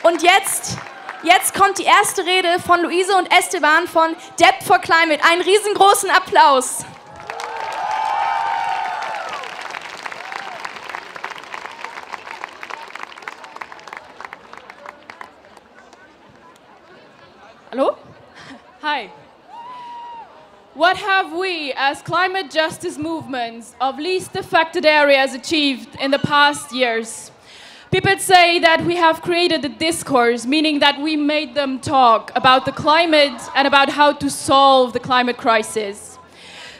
Und jetzt kommt die erste Rede von Louise und Easteban von Debt for Climate. Einen riesengroßen Applaus. Hallo? Hi. What have we as climate justice movements of least affected areas achieved in the past years? People say that we have created a discourse, meaning that we made them talk about the climate and about how to solve the climate crisis.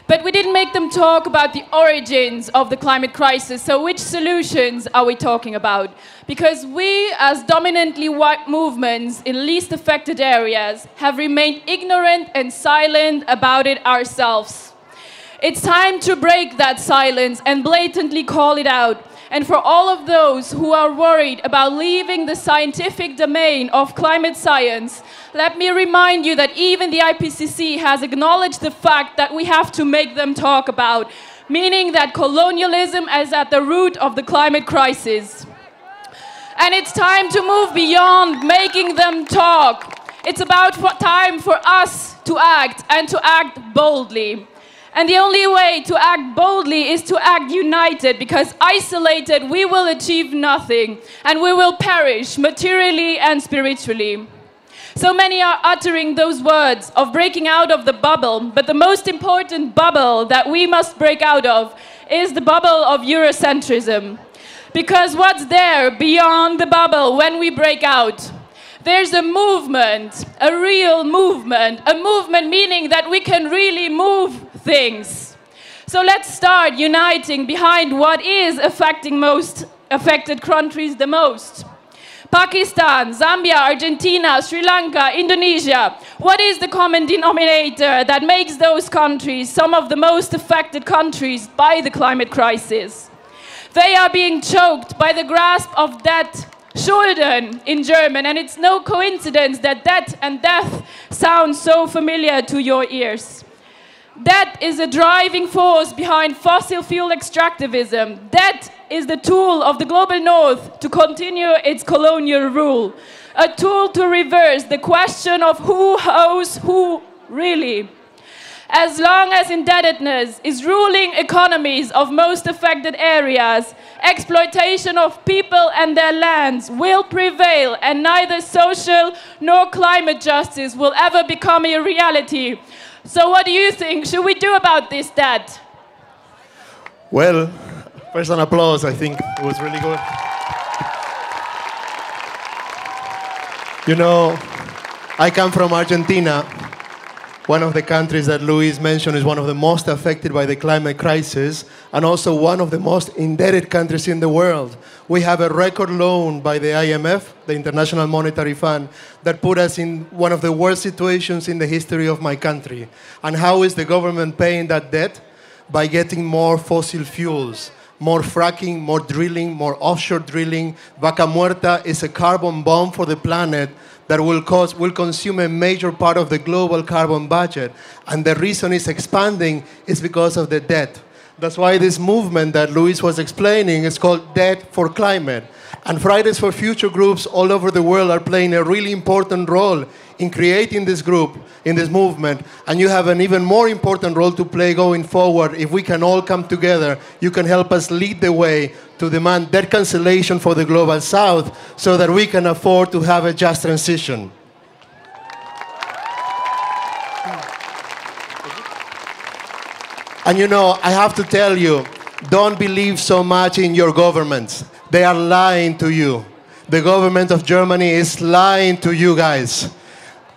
But we didn't make them talk about the origins of the climate crisis. So which solutions are we talking about? Because we, as dominantly white movements in least affected areas, have remained ignorant and silent about it ourselves. It's time to break that silence and blatantly call it out. And for all of those who are worried about leaving the scientific domain of climate science, let me remind you that even the IPCC has acknowledged the fact that we have to make them talk about, meaning that colonialism is at the root of the climate crisis. And it's time to move beyond making them talk. It's about time for us to act, and to act boldly. And the only way to act boldly is to act united, because isolated we will achieve nothing and we will perish materially and spiritually. So many are uttering those words of breaking out of the bubble, but the most important bubble that we must break out of is the bubble of Eurocentrism. Because what's there beyond the bubble when we break out? There's a movement, a real movement, a movement meaning that we can really move things. So let's start uniting behind what is affecting most affected countries the most. Pakistan, Zambia, Argentina, Sri Lanka, Indonesia. What is the common denominator that makes those countries some of the most affected countries by the climate crisis? They are being choked by the grasp of debt, Schulden in German, and it's no coincidence that debt and death sound so familiar to your ears. Debt is a driving force behind fossil fuel extractivism. Debt is the tool of the Global North to continue its colonial rule. A tool to reverse the question of who owes who really. As long as indebtedness is ruling economies of most affected areas, exploitation of people and their lands will prevail, and neither social nor climate justice will ever become a reality. So what do you think? Should we do about this, Dad? Well, first an applause. I think it was really good. You know, I come from Argentina. One of the countries that Louise mentioned is one of the most affected by the climate crisis, and also one of the most indebted countries in the world. We have a record loan by the IMF, the International Monetary Fund, that put us in one of the worst situations in the history of my country. And how is the government paying that debt? By getting more fossil fuels, more fracking, more drilling, more offshore drilling. Vaca Muerta is a carbon bomb for the planet that will consume a major part of the global carbon budget. And the reason it's expanding is because of the debt. That's why this movement that Louise was explaining is called Debt for Climate. And Fridays for Future groups all over the world are playing a really important role in creating this group, in this movement. And you have an even more important role to play going forward. If we can all come together, you can help us lead the way to demand debt cancellation for the Global South so that we can afford to have a just transition. And you know, I have to tell you, don't believe so much in your governments. They are lying to you. The government of Germany is lying to you guys.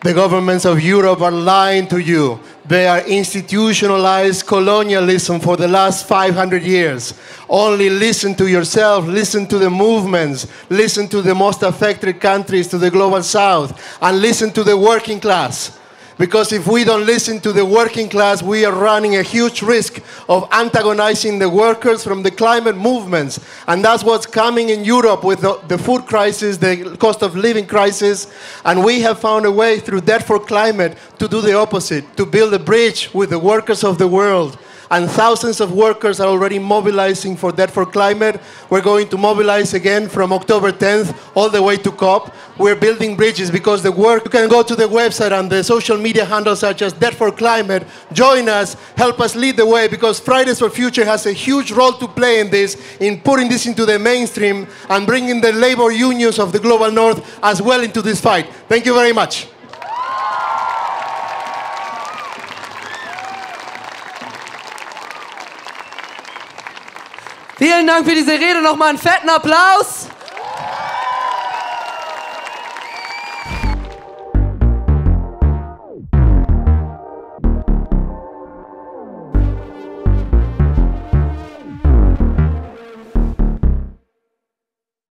The governments of Europe are lying to you. They are institutionalized colonialism for the last 500 years. Only listen to yourself, listen to the movements, listen to the most affected countries, to the Global South, and listen to the working class. Because if we don't listen to the working class, we are running a huge risk of antagonizing the workers from the climate movements. And that's what's coming in Europe with the food crisis, the cost of living crisis. And we have found a way through Debt for Climate to do the opposite, to build a bridge with the workers of the world and thousands of workers are already mobilizing for Debt for Climate. We're going to mobilize again from October 10th all the way to COP. We're building bridges because the work, you can go to the website and the social media handles such as Debt for Climate, join us, help us lead the way, because Fridays for Future has a huge role to play in this, in putting this into the mainstream and bringing the labor unions of the Global North as well into this fight. Thank you very much. Vielen Dank für diese Rede. Nochmal einen fetten Applaus.